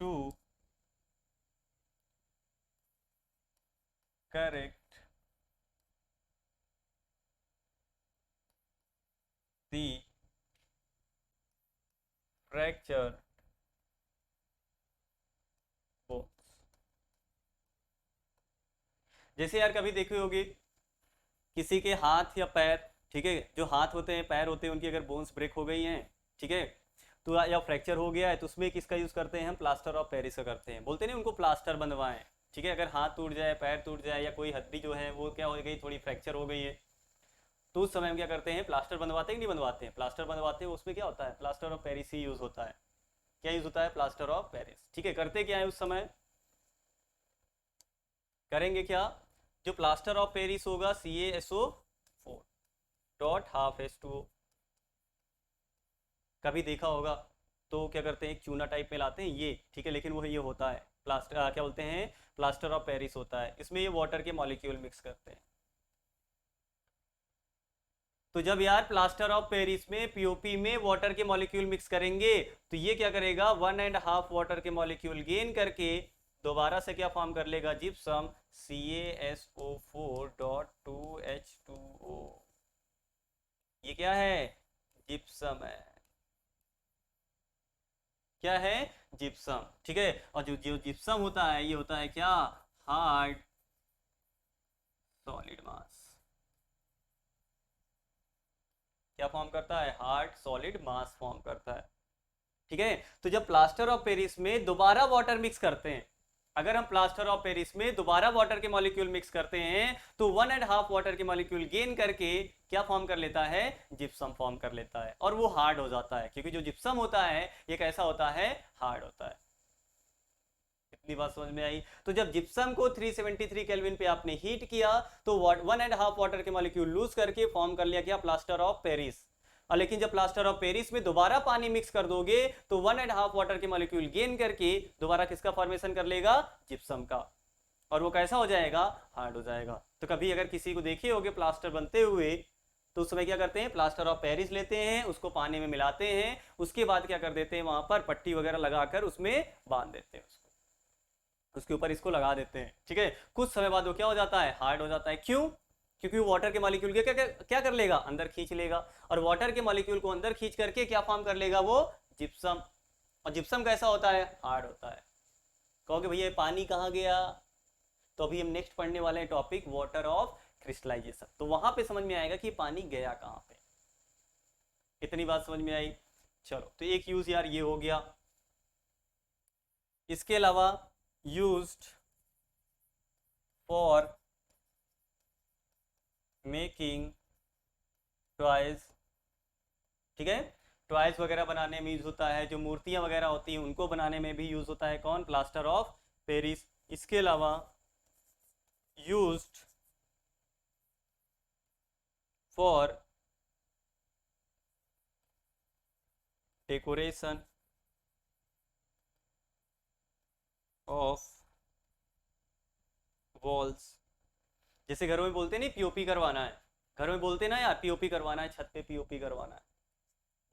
to correct the fracture bones। जैसे यार कभी देखे होगे किसी के हाथ या पैर, ठीक है, जो हाथ होते हैं पैर होते हैं उनकी अगर बोन्स ब्रेक हो गई हैं, ठीक है, तो या फ्रैक्चर हो गया है, तो उसमें किसका यूज करते हैं हम, प्लास्टर ऑफ पेरिस का करते हैं। बोलते नहीं उनको प्लास्टर बंधवाएं, ठीक है, अगर हाथ टूट जाए, पैर टूट जाए, या कोई हड्डी जो है वो क्या हो गई, थोड़ी फ्रैक्चर हो गई है, तो उस समय हम क्या करते हैं, प्लास्टर बंधवाते हैं कि नहीं बनवाते हैं, प्लास्टर बनवाते हैं। उसमें क्या होता है, plaster of Paris he use होता है। क्या यूज होता है, प्लास्टर ऑफ पेरिस। ठीक है, करते क्या है उस समय, करेंगे क्या, जो प्लास्टर ऑफ पेरिस होगा CaSO4.12H2O, कभी देखा होगा तो क्या करते हैं, एक चूना टाइप में लाते हैं ये, ठीक है, लेकिन वो ये होता है प्लास्टर, क्या बोलते हैं, प्लास्टर ऑफ पेरिस होता है। इसमें ये वाटर के मॉलिक्यूल मिक्स करते हैं। तो जब यार प्लास्टर ऑफ पेरिस में पीओपी में वाटर के मॉलिक्यूल मिक्स करेंगे तो ये क्या करेगा, 1.5 वाटर के मॉलिक्यूल गेन करके दोबारा से क्या फॉर्म कर लेगा, जिप्सम CaSO4.2H2O। ये क्या है, जिप्सम है। क्या है, जिप्सम। ठीक है, और जो जो जिप्सम होता है ये होता है क्या, हार्ड सॉलिड मास। क्या फॉर्म करता है, हार्ड सॉलिड मास फॉर्म करता है। ठीक है, तो जब प्लास्टर ऑफ पेरिस में दोबारा वाटर मिक्स करते हैं, अगर हम प्लास्टर ऑफ पेरिस में दोबारा वाटर के मॉलिक्यूल मिक्स करते हैं तो 1.5 वाटर के मॉलिक्यूल गेन करके क्या फॉर्म कर लेता है, जिप्सम फॉर्म कर लेता है, और वो हार्ड हो जाता है, क्योंकि जो जिप्सम होता है ये कैसा होता है, हार्ड होता है। इतनी बात समझ में आई? तो जब जिप्सम को 373 केल्विन पे आपने हीट किया तो 1.5 वाटर के मॉलिक्यूल लूज करके फॉर्म कर लिया क्या, प्लास्टर ऑफ पेरिस। और लेकिन जब प्लास्टर ऑफ पेरिस में दोबारा पानी मिक्स कर दोगे तो 1.5 वाटर के मॉलिक्यूल गेन करके दोबारा किसका फॉर्मेशन कर लेगा, जिप्सम का, और वो कैसा हो जाएगा, हार्ड हो जाएगा। तो कभी अगर किसी को देखे होगे प्लास्टर बनते हुए तो उस समय क्या करते हैं, प्लास्टर ऑफ पेरिस लेते हैं, उसको पानी में मिलाते हैं, उसके बाद क्या कर देते हैं, वहां पर पट्टी वगैरह लगाकर उसमें बांध देते हैं, उसके ऊपर इसको लगा देते हैं। ठीक है, कुछ समय बाद वो क्या हो जाता है, हार्ड हो जाता है। क्यों, क्योंकि वो वाटर के मॉलिक्यूल के क्या कर लेगा, अंदर खींच लेगा, और वाटर के मॉलिक्यूल को अंदर खींच करके क्या फॉर्म कर लेगा, वो जिप्सम। और जिप्सम कैसा होता है, हार्ड होता है। कहोगे भैया पानी कहाँ गया, तो अभी हम नेक्स्ट पढ़ने वाले हैं टॉपिक वाटर ऑफ क्रिस्टलाइजेशन, तो वहां पे समझ में आएगा कि पानी गया कहाँ पे। इतनी बात समझ में आई? चलो, तो एक यूज यार ये हो गया। इसके अलावा used for making toys, ठीक है, टॉयज वगैरह बनाने में यूज होता है, जो मूर्तियां वगैरह होती हैं उनको बनाने में भी यूज होता है कौन, प्लास्टर ऑफ पेरिस। इसके अलावा used for decoration of walls. जैसे घरों में बोलते नहीं पीओपी करवाना है, घरों में बोलते ना यार पीओपी करवाना है, छत पे पीओपी करवाना है,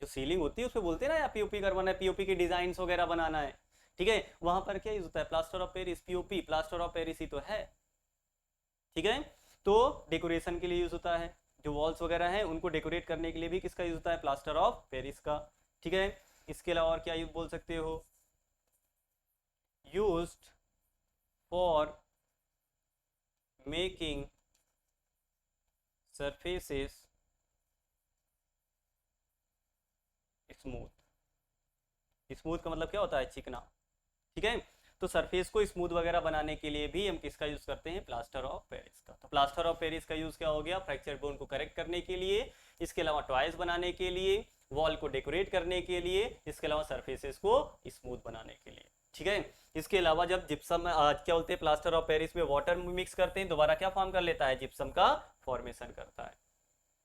जो सीलिंग होती है उस पे बोलते ना यार पीओपी करवाना है, पीओपी की डिजाइन वगैरह बनाना है। ठीक है, वहां पर क्या यूज होता है, plaster of Paris, POP plaster of Paris ही तो है। ठीक है, तो डेकोरेशन के लिए यूज होता है, जो वॉल्स वगैरह हैं उनको डेकोरेट करने के लिए भी किसका यूज होता है, प्लास्टर ऑफ पेरिस का। ठीक है, इसके अलावा और क्या यूज बोल सकते हो, used for making surfaces smooth. Smooth का मतलब क्या होता है? चिकना। ठीक है, तो सरफेस को स्मूथ वगैरह बनाने के लिए भी हम किसका यूज करते हैं? प्लास्टर ऑफ पेरिस का। तो प्लास्टर ऑफ पेरिस का यूज क्या हो गया? फ्रैक्चर बोन को करेक्ट करने के लिए, इसके अलावा टॉयज बनाने के लिए, वॉल को डेकोरेट करने के लिए, इसके अलावा सरफेसेस को स्मूथ बनाने के लिए। ठीक है, इसके अलावा जब जिप्सम क्या बोलते हैं, प्लास्टर ऑफ पेरिस में वाटर मिक्स करते हैं, दोबारा क्या फॉर्म कर लेता है? जिप्सम का फॉर्मेशन करता है।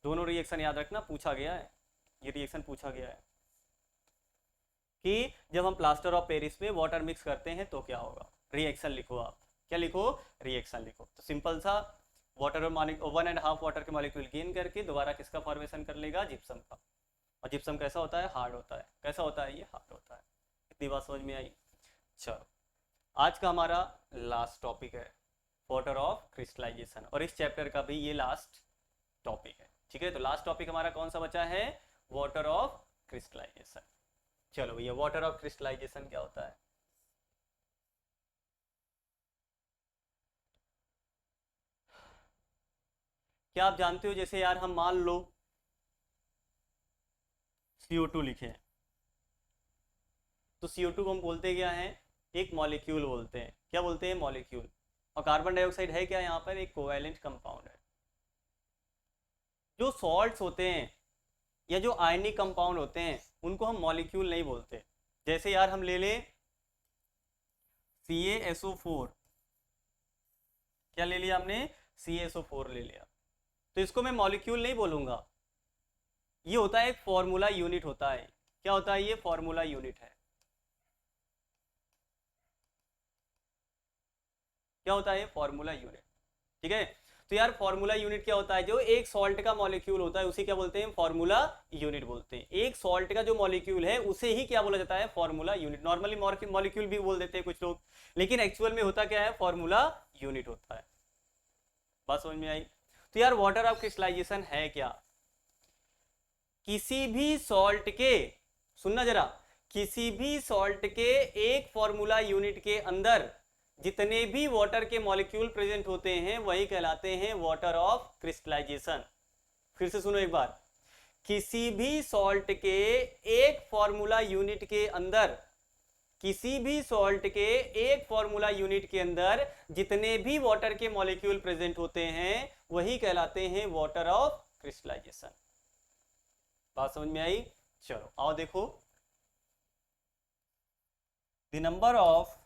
दोनों रिएक्शन याद रखना, पूछा गया है, ये रिएक्शन पूछा गया है कि जब हम प्लास्टर ऑफ पेरिस में वाटर मिक्स करते हैं तो क्या होगा। रिएक्शन लिखो आप, क्या लिखो? रिएक्शन लिखो। तो सिंपल सा, वाटर और 1.5 वाटर के मॉलिक्यूल गेन करके दोबारा किसका फॉर्मेशन कर लेगा? जिप्सम का। और जिप्सम कैसा होता है? हार्ड होता है। कैसा होता है? ये हार्ड होता है। इतनी बात समझ में आई? चलो, आज का हमारा लास्ट टॉपिक है वाटर ऑफ क्रिस्टलाइजेशन, और इस चैप्टर का भी ये लास्ट टॉपिक है। ठीक है, तो लास्ट टॉपिक हमारा कौन सा बचा है? Water of crystallization. चलो भैया, वाटर ऑफ क्रिस्टलाइजेशन क्या होता है? क्या आप जानते हो? जैसे यार हम मान लो CO2 लिखे हैं, तो CO2 को हम बोलते क्या हैं? एक मॉलिक्यूल बोलते हैं। क्या बोलते हैं? मॉलिक्यूल। और कार्बन डाइऑक्साइड है क्या? यहाँ पर एक कोवैलेंट कंपाउंड है। जो सॉल्ट्स होते हैं या जो आयनिक कंपाउंड होते हैं उनको हम मॉलिक्यूल नहीं बोलते। जैसे यार हम ले लें CaSO4, क्या ले लिया हमने? CaSO4 ले लिया, तो इसको मैं मॉलिक्यूल नहीं बोलूंगा, ये होता है एक फॉर्मूला यूनिट होता है। क्या होता है? ये फॉर्मूला यूनिट है। क्या होता है? Formula unit. ठीक है, तो यार फॉर्मूला यूनिट क्या होता है? जो एक सॉल्ट का मॉलिक्यूल होता है उसे क्या बोलते हैं? फॉर्मूला यूनिट बोलते हैं। एक सॉल्ट का जो मॉलिक्यूल है उसे ही क्या बोला जाता है? Formula unit. नॉर्मली मॉलिक्यूल भी बोल देते हैं कुछ लोग, लेकिन एक्चुअल में होता क्या है? फॉर्मूला यूनिट होता है। बात समझ में आई? तो यार वाटर ऑफ क्रिस्टलाइजेशन है क्या? किसी भी सॉल्ट के, सुनना जरा, किसी भी सॉल्ट के एक फॉर्मूला यूनिट के अंदर जितने भी वाटर के मॉलिक्यूल प्रेजेंट होते हैं वही कहलाते हैं वाटर ऑफ क्रिस्टलाइजेशन। फिर से सुनो एक बार, किसी भी सॉल्ट के एक फॉर्मूला यूनिट के अंदर, किसी भी सॉल्ट के एक फॉर्मूला यूनिट के अंदर जितने भी वाटर के मॉलिक्यूल प्रेजेंट होते हैं वही कहलाते हैं वाटर ऑफ क्रिस्टलाइजेशन। बात समझ में आई? चलो आओ देखो, the number of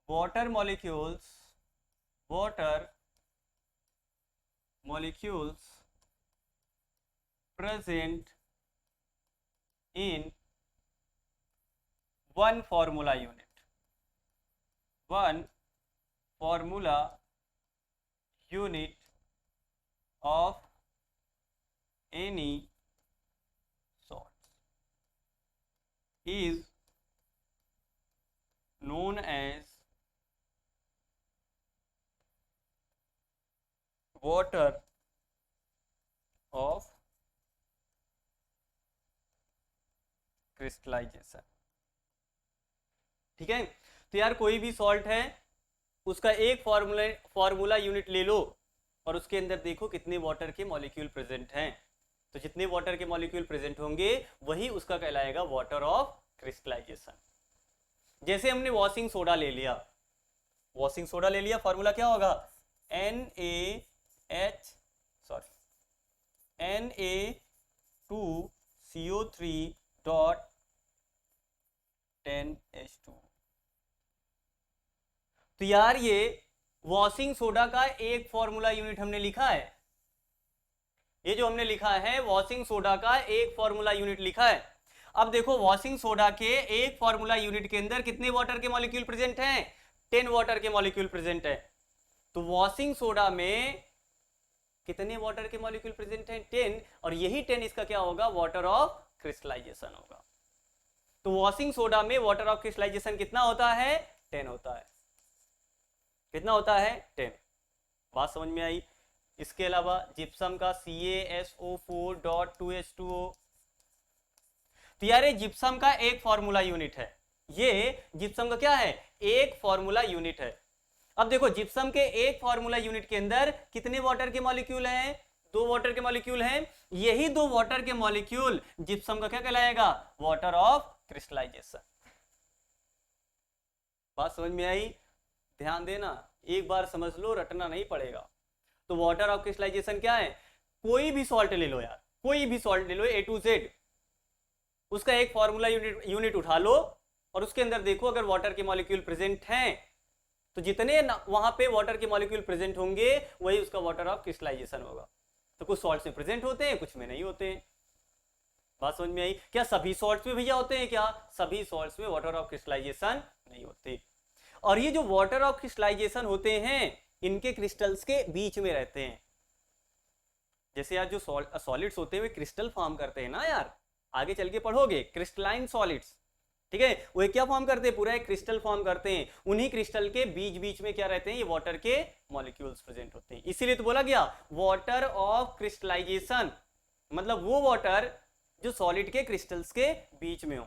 water molecules present in one formula unit of any sort is known as water of crystallization. ठीक है, तो यार कोई भी सॉल्ट है उसका एक फॉर्मूला यूनिट ले लो और उसके अंदर देखो कितने वाटर के मॉलिक्यूल प्रेजेंट हैं, तो जितने वाटर के मॉलिक्यूल प्रेजेंट होंगे वही उसका कहलाएगा वाटर ऑफ क्रिस्टलाइजेशन। जैसे हमने वॉशिंग सोडा ले लिया, फॉर्मूला क्या होगा? Na2CO3.10H2। तो यार ये वॉशिंग सोडा का एक फॉर्मूला यूनिट हमने लिखा है, ये जो हमने लिखा है वॉशिंग सोडा का एक फॉर्मूला यूनिट लिखा है। अब देखो वॉशिंग सोडा के एक फॉर्मूला यूनिट के अंदर कितने वाटर के मॉलिक्यूल प्रेजेंट हैं? 10 वाटर के मॉलिक्यूल प्रेजेंट है। तो वॉशिंग सोडा में कितने वाटर के मॉलिक्यूल प्रेजेंट हैं? 10, और यही 10 इसका क्या होगा? वाटर ऑफ क्रिस्टलाइजेशन होगा। तो वॉशिंग सोडा में वाटर ऑफ क्रिस्टलाइजेशन कितना होता है? 10 होता है। कितना होता है? 10। बात समझ में आई? इसके अलावा जिप्सम का CaSO4.2H2O, तो यार ये जिप्सम का एक फॉर्मूला यूनिट है, ये जिप्सम का क्या है, एक फॉर्मूला यूनिट है। अब देखो जिप्सम के एक फॉर्मूला यूनिट के अंदर कितने वाटर के मॉलिक्यूल हैं, 2 वाटर के मॉलिक्यूल हैं। यही 2 वाटर के मॉलिक्यूल जिप्सम का क्या कहलाएगा, वाटर ऑफ क्रिस्टलाइजेशन। बात समझ में आई, ध्यान देना, एक बार समझ लो, रटना नहीं पड़ेगा। तो वाटर ऑफ क्रिस्टलाइजेशन क्या है, कोई भी सॉल्ट ले लो यार, कोई भी सॉल्ट ले लो A to Z, उसका एक फॉर्मूला यूनिट उठा लो और उसके अंदर देखो अगर वाटर के मॉलिक्यूल प्रेजेंट हैं तो जितने वहां पे वाटर के मॉलिक्यूल प्रेजेंट होंगे वही उसका वाटर ऑफ क्रिस्टलाइजेशन होगा। तो कुछ सॉल्ट्स में प्रेजेंट होते हैं, कुछ में नहीं होते हैं। बात समझ में आई, क्या सभी सॉल्ट्स में भैया होते हैं, क्या सभी सॉल्ट्स में वाटर ऑफ क्रिस्टलाइजेशन नहीं होते। और ये जो वाटर ऑफ क्रिस्टलाइजेशन होते हैं इनके क्रिस्टल्स के बीच में रहते हैं। जैसे यार जो सॉलिड्स होते हैं वे क्रिस्टल फॉर्म करते हैं ना यार, आगे चल के पढ़ोगे क्रिस्टलाइन सॉलिड्स, ठीक है, वो क्या फॉर्म करते हैं, पूरा एक क्रिस्टल फॉर्म करते हैं। उन्हीं क्रिस्टल के बीच बीच में क्या रहते हैं, ये वाटर के मॉलिक्यूल्स प्रेजेंट होते हैं। इसीलिए तो बोला गया वाटर ऑफ क्रिस्टलाइजेशन, मतलब वो वाटर जो सॉलिड के क्रिस्टल्स के बीच में हो।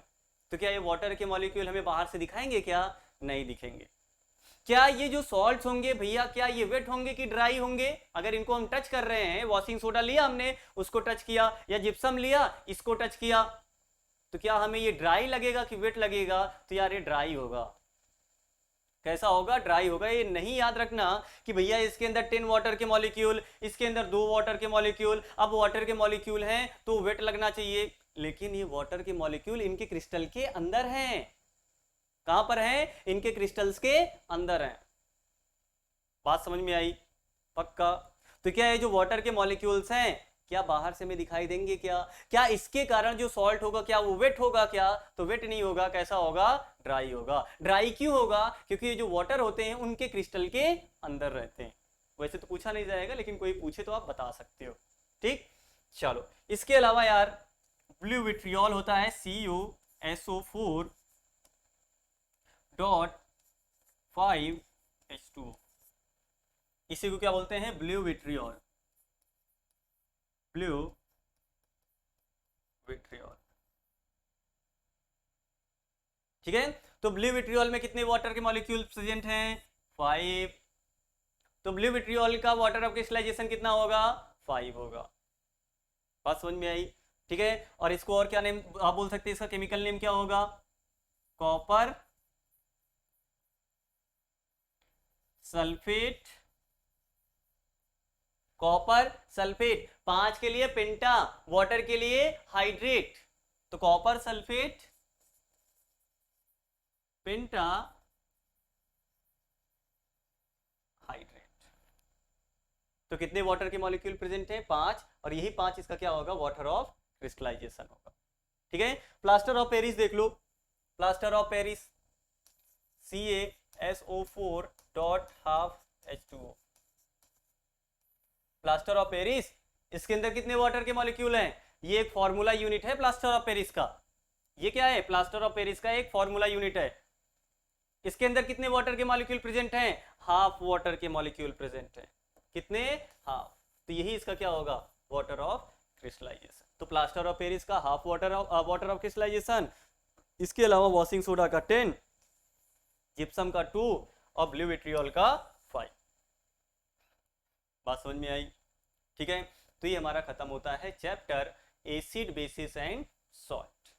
तो क्या ये वाटर के मॉलिक्यूल हमें बाहर से दिखाएंगे, क्या नहीं दिखेंगे। क्या ये जो सॉल्ट्स होंगे भैया, क्या ये वेट होंगे कि ड्राई होंगे, अगर इनको हम टच कर रहे हैं, वॉशिंग सोडा लिया हमने उसको टच किया, या जिप्सम लिया इसको टच किया, तो क्या हमें ये ड्राई लगेगा कि वेट लगेगा, तो यार ये ड्राई होगा। कैसा होगा, ड्राई होगा। ये नहीं याद रखना कि भैया इसके अंदर 10 वाटर के मॉलिक्यूल, इसके अंदर 2 वाटर के मॉलिक्यूल, अब वाटर के मॉलिक्यूल हैं तो वेट लगना चाहिए, लेकिन ये वाटर के मॉलिक्यूल इनके क्रिस्टल के अंदर हैं। कहां पर हैं, इनके क्रिस्टल्स के अंदर हैं। बात समझ में आई, पक्का। तो क्या है जो वाटर के मॉलिक्यूल्स हैं क्या बाहर से हमें दिखाई देंगे, क्या इसके कारण जो सॉल्ट होगा क्या वो वेट होगा, क्या तो वेट नहीं होगा, कैसा होगा, ड्राई होगा। ड्राई क्यों होगा, क्योंकि ये जो वाटर होते हैं उनके क्रिस्टल के अंदर रहते हैं। वैसे तो पूछा नहीं जाएगा, लेकिन कोई पूछे तो आप बता सकते हो, ठीक। चलो इसके अलावा यार ब्लू विट्रियोल होता है CuSO4.5H2O, इसी को क्या बोलते हैं, ब्लू विट्रियोल, ब्लू विट्रियोल, ठीक है। तो ब्लू विट्रियोल में कितने वाटर के मॉलिक्यूल प्रेजेंट हैं, 5। तो ब्लू विट्रियोल का वाटर ऑफ क्रिस्टलाइजेशन कितना होगा, 5 होगा। बात समझ में आई, ठीक है। और इसको और क्या नेम आप बोल सकते हैं, इसका केमिकल नेम क्या होगा, कॉपर सल्फेट, कॉपर सल्फेट, 5 के लिए पेंटा, वाटर के लिए हाइड्रेट, तो कॉपर सल्फेट पेंटा हाइड्रेट। तो कितने वाटर के मॉलिक्यूल प्रेजेंट हैं, 5, और यही 5 इसका क्या होगा, वाटर ऑफ क्रिस्टलाइजेशन होगा, ठीक है। प्लास्टर ऑफ पेरिस देख लो, plaster of Paris CaSO4.5H2O, plaster of Paris, इसके अंदर कितने वाटर के मॉलिक्यूल हैं, ये एक फॉर्मूला यूनिट है प्लास्टर ऑफ पेरिस का। ये क्या है, प्लास्टर ऑफ पेरिस का एक फॉर्मूला यूनिट है। इसके अंदर कितने वाटर के मॉलिक्यूल प्रेजेंट हैं, हाफ वाटर के मॉलिक्यूल प्रेजेंट हैं, कितने, हाफ। तो यही इसका क्या होगा, वाटर ऑफ क्रिस्टलाइजेशन। तो प्लास्टर ऑफ पेरिस का हाफ वाटर ऑफ क्रिस्टलाइजेशन, इसके अलावा वॉशिंग सोडा का 10, जिप्सम का 2 और ब्लू विट्रियोल का 5। बात समझ में आई, ठीक है। तो ये हमारा खत्म होता है chapter acid basis and salt,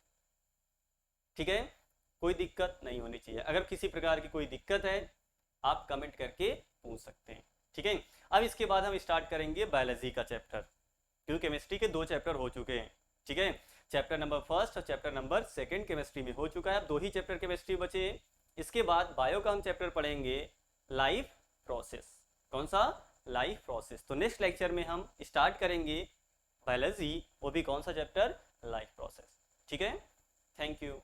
ठीक है। कोई दिक्कत नहीं होनी चाहिए, अगर किसी प्रकार की कोई दिक्कत है आप कमेंट करके पूछ सकते हैं, ठीक है। अब इसके बाद हम स्टार्ट करेंगे बायोलॉजी का चैप्टर, क्योंकि केमिस्ट्री के 2 चैप्टर हो चुके हैं, ठीक है। चैप्टर नंबर 1 और चैप्टर नंबर 2 केमिस्ट्री में हो चुका है, अब 2 ही चैप्टर केमिस्ट्री बचे हैं। इसके बाद बायो का हम चैप्टर पढ़ेंगे लाइफ प्रोसेस। कौन सा, लाइफ प्रोसेस। तो नेक्स्ट लेक्चर में हम स्टार्ट करेंगे बायोलॉजी, वो भी कौन सा चैप्टर, लाइफ प्रोसेस, ठीक है। Thank you.